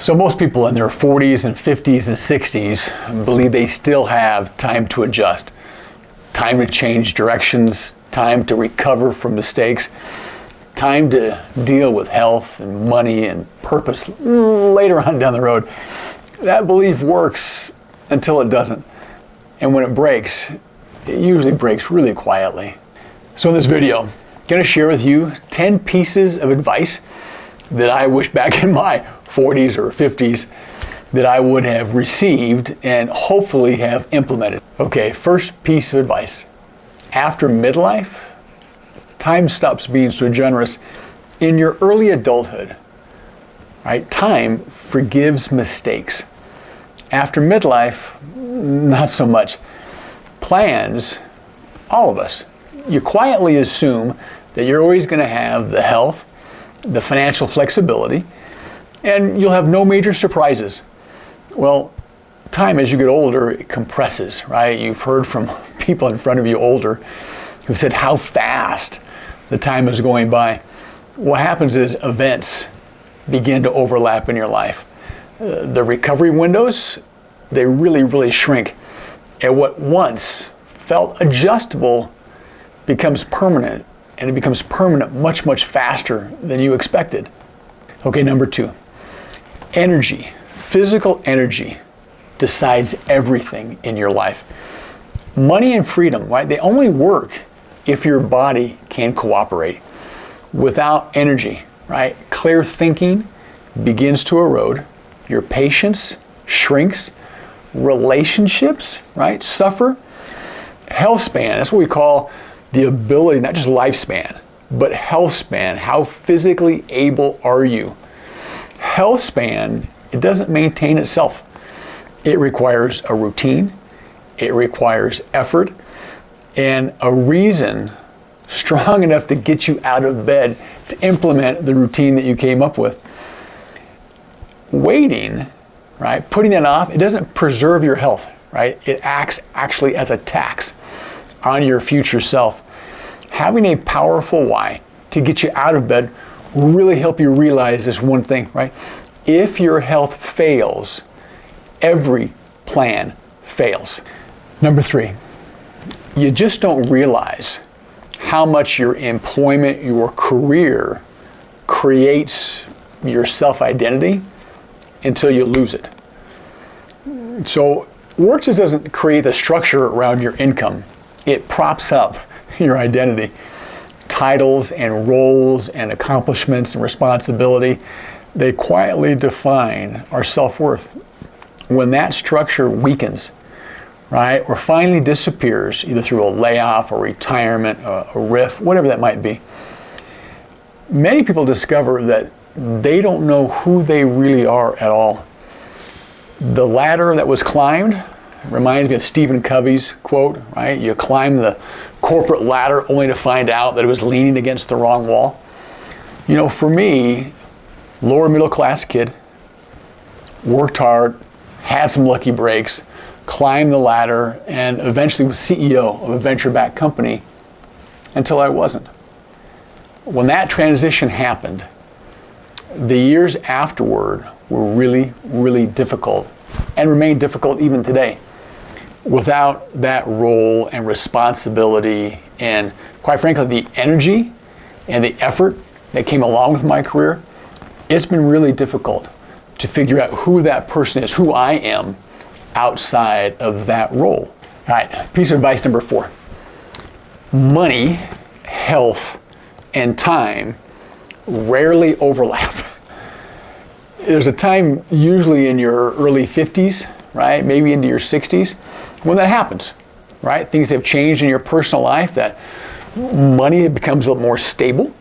So most people in their 40s and 50s and 60s believe they still have time to adjust, time to change directions, time to recover from mistakes, time to deal with health and money and purpose later on down the road. That belief works until it doesn't. And when it breaks, it usually breaks really quietly. So in this video, I'm going to share with you 10 pieces of advice that I wish back in my 40s or 50s that I would have received and hopefully have implemented. Okay, first piece of advice. After midlife, time stops being so generous. In your early adulthood, right, time forgives mistakes. After midlife, not so much. Plans, all of us, you quietly assume that you're always going to have the health, the financial flexibility, and you'll have no major surprises. Well, time as you get older, it compresses, right? You've heard from people in front of you older who said how fast the time is going by. What happens is events begin to overlap in your life. The recovery windows, they really shrink. And what once felt adjustable becomes permanent, and it becomes permanent much faster than you expected. Okay, number 2. Energy, physical energy decides everything in your life. Money and freedom, right? They only work if your body can cooperate. Without energy, right? Clear thinking begins to erode. Your patience shrinks. Relationships, right? Suffer. Healthspan, that's what we call the ability, not just lifespan, but healthspan. How physically able are you? Healthspan, it doesn't maintain itself. It requires a routine, it requires effort, and a reason strong enough to get you out of bed to implement the routine that you came up with. Waiting, right, putting that off, it doesn't preserve your health, right? It acts actually as a tax on your future self. Having a powerful why to get you out of bed will really help you realize this one thing, right? If your health fails, every plan fails. Number 3, you just don't realize how much your employment, your career creates your self-identity until you lose it. So work just doesn't create the structure around your income. It props up your identity. Titles and roles and accomplishments and responsibility, they quietly define our self-worth. When that structure weakens, right, or finally disappears, either through a layoff or retirement, a RIF, whatever that might be, many people discover that they don't know who they really are at all. The ladder that was climbed reminds me of Stephen Covey's quote, right? You climb the corporate ladder only to find out that it was leaning against the wrong wall. You know, for me, lower middle class kid, worked hard, had some lucky breaks, climbed the ladder, and eventually was CEO of a venture-backed company until I wasn't. When that transition happened, the years afterward were really difficult and remain difficult even today. Without that role and responsibility and, quite frankly, the energy and the effort that came along with my career, it's been really difficult to figure out who that person is, who I am outside of that role. All right, piece of advice number 4. Money, health, and time rarely overlap. There's a time usually in your early 50s, right, maybe into your 60s, when that happens, right? Things have changed in your personal life, that money becomes a little more stable.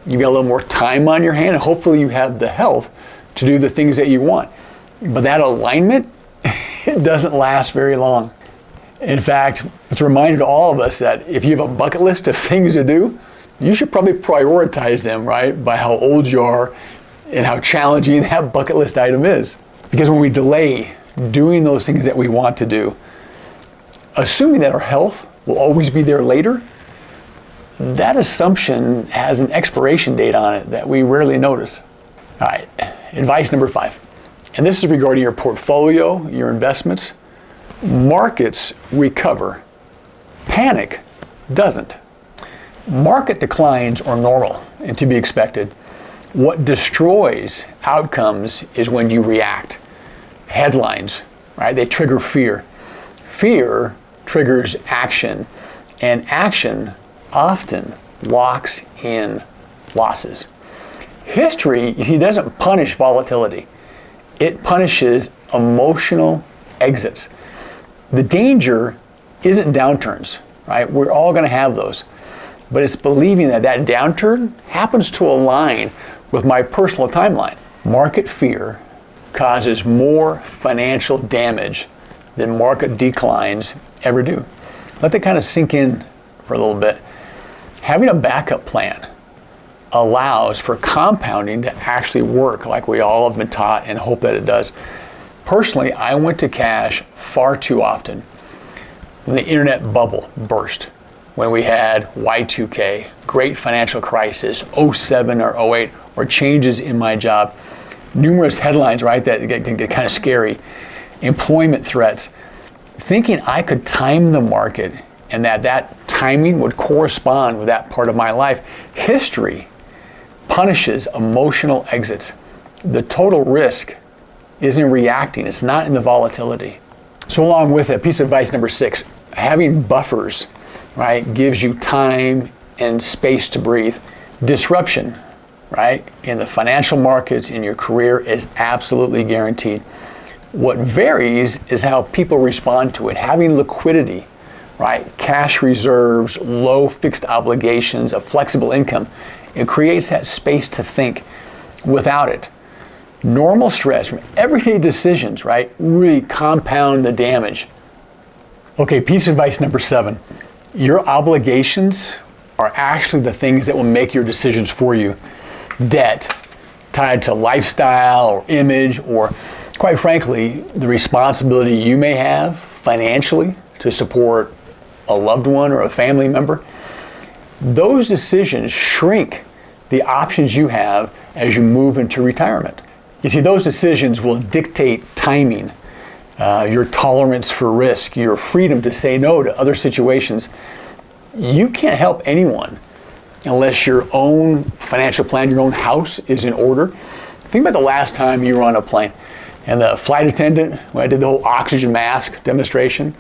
You've got a little more time on your hand, and hopefully you have the health to do the things that you want. But that alignment, it doesn't last very long. In fact, it's a reminder to all of us that if you have a bucket list of things to do, you should probably prioritize them, right, by how old you are and how challenging that bucket list item is. Because when we delay doing those things that we want to do, assuming that our health will always be there later, that assumption has an expiration date on it that we rarely notice. All right, advice number 5. and this is regarding your portfolio, your investments. Markets recover. Panic doesn't. Market declines are normal and to be expected. What destroys outcomes is when you react. Headlines, right? They trigger fear. Fear triggers action, and action often locks in losses. History, you see, doesn't punish volatility. It punishes emotional exits. The danger isn't downturns, right? We're all going to have those. But it's believing that that downturn happens to align with my personal timeline. Market fear causes more financial damage than market declines ever do. Let that kind of sink in for a little bit. Having a backup plan allows for compounding to actually work like we all have been taught and hope that it does. Personally, I went to cash far too often when the internet bubble burst, when we had Y2K, great financial crisis, 07 or 08, or changes in my job, numerous headlines, right, that get kind of scary, employment threats, thinking I could time the market and that timing would correspond with that part of my life. History punishes emotional exits. The total risk is in reacting, it's not in the volatility. So along with it, piece of advice number 6, having buffers, right, gives you time and space to breathe. Disruption, right, in the financial markets, in your career is absolutely guaranteed. What varies is how people respond to it. Having liquidity, right, cash reserves, low fixed obligations, a flexible income, it creates that space to think. Without it, normal stress from everyday decisions, right, really compound the damage. Okay, piece of advice number 7. Your obligations are actually the things that will make your decisions for you. Debt tied to lifestyle or image, or quite frankly, the responsibility you may have financially to support a loved one or a family member. Those decisions shrink the options you have as you move into retirement. You see, those decisions will dictate timing, your tolerance for risk, your freedom to say no to other situations. You can't help anyone unless your own financial plan, your own house is in order. Think about the last time you were on a plane and the flight attendant, when I did the whole oxygen mask demonstration,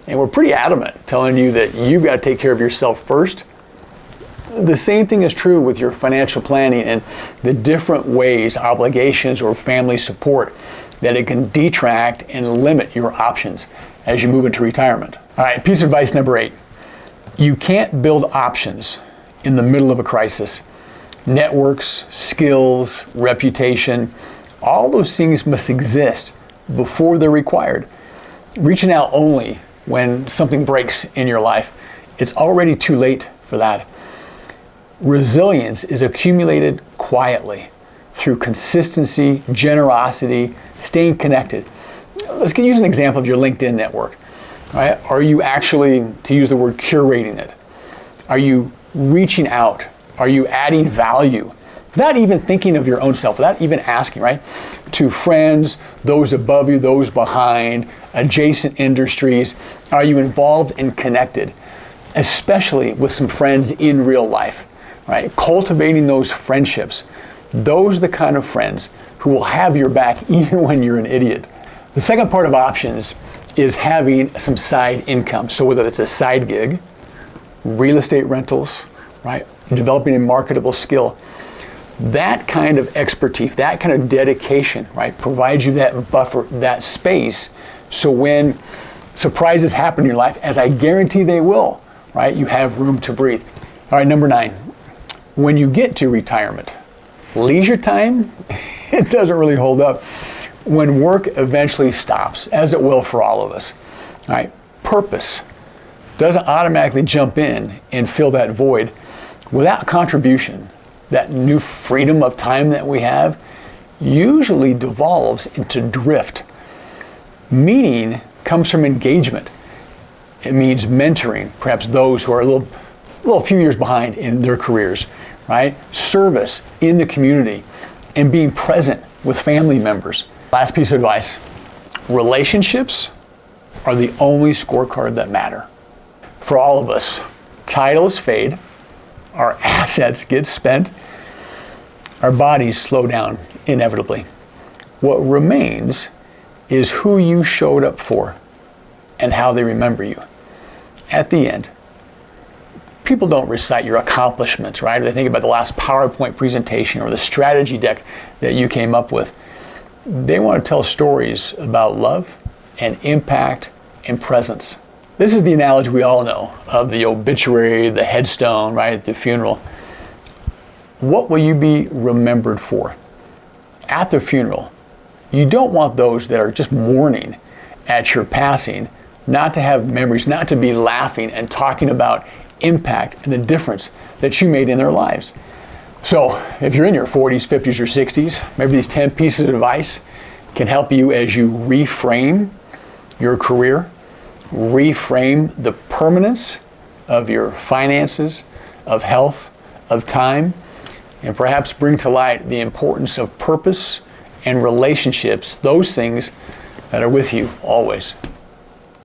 and we're pretty adamant telling you that you've got to take care of yourself first. The same thing is true with your financial planning and the different ways, obligations or family support, that it can detract and limit your options as you move into retirement. All right, piece of advice number 8. You can't build options in the middle of a crisis. Networks, skills, reputation, all those things must exist before they're required. Reaching out only when something breaks in your life, it's already too late for that. Resilience is accumulated quietly through consistency, generosity, staying connected. Let's use an example of your LinkedIn network. Right? Are you actually, to use the word, curating it? Are you reaching out? Are you adding value? Without even thinking of your own self, without even asking, right? To friends, those above you, those behind, adjacent industries. Are you involved and connected? Especially with some friends in real life, right? Cultivating those friendships. Those are the kind of friends who will have your back even when you're an idiot. The second part of options is having some side income. So whether it's a side gig, real estate rentals, right? Developing a marketable skill. That kind of expertise, that kind of dedication, right, provides you that buffer, that space, so when surprises happen in your life, as I guarantee they will, right, you have room to breathe. All right, number 9, when you get to retirement, leisure time, it doesn't really hold up. When work eventually stops, as it will for all of us, all right, purpose doesn't automatically jump in and fill that void. Without contribution, that new freedom of time that we have usually devolves into drift. Meaning comes from engagement. It means mentoring, perhaps those who are a little few years behind in their careers, right? Service in the community and being present with family members. Last piece of advice. Relationships are the only scorecard that matter. For all of us, titles fade, our assets get spent, our bodies slow down inevitably. What remains is who you showed up for and how they remember you. At the end, people don't recite your accomplishments, right? They think about the last PowerPoint presentation or the strategy deck that you came up with. They want to tell stories about love and impact and presence. This is the analogy we all know of the obituary, the headstone, right, the funeral. What will you be remembered for? At the funeral, you don't want those that are just mourning at your passing not to have memories, not to be laughing and talking about impact and the difference that you made in their lives. So if you're in your 40s, 50s, or 60s, maybe these 10 pieces of advice can help you as you reframe your career, reframe the permanence of your finances, of health, of time, and perhaps bring to light the importance of purpose and relationships, those things that are with you always.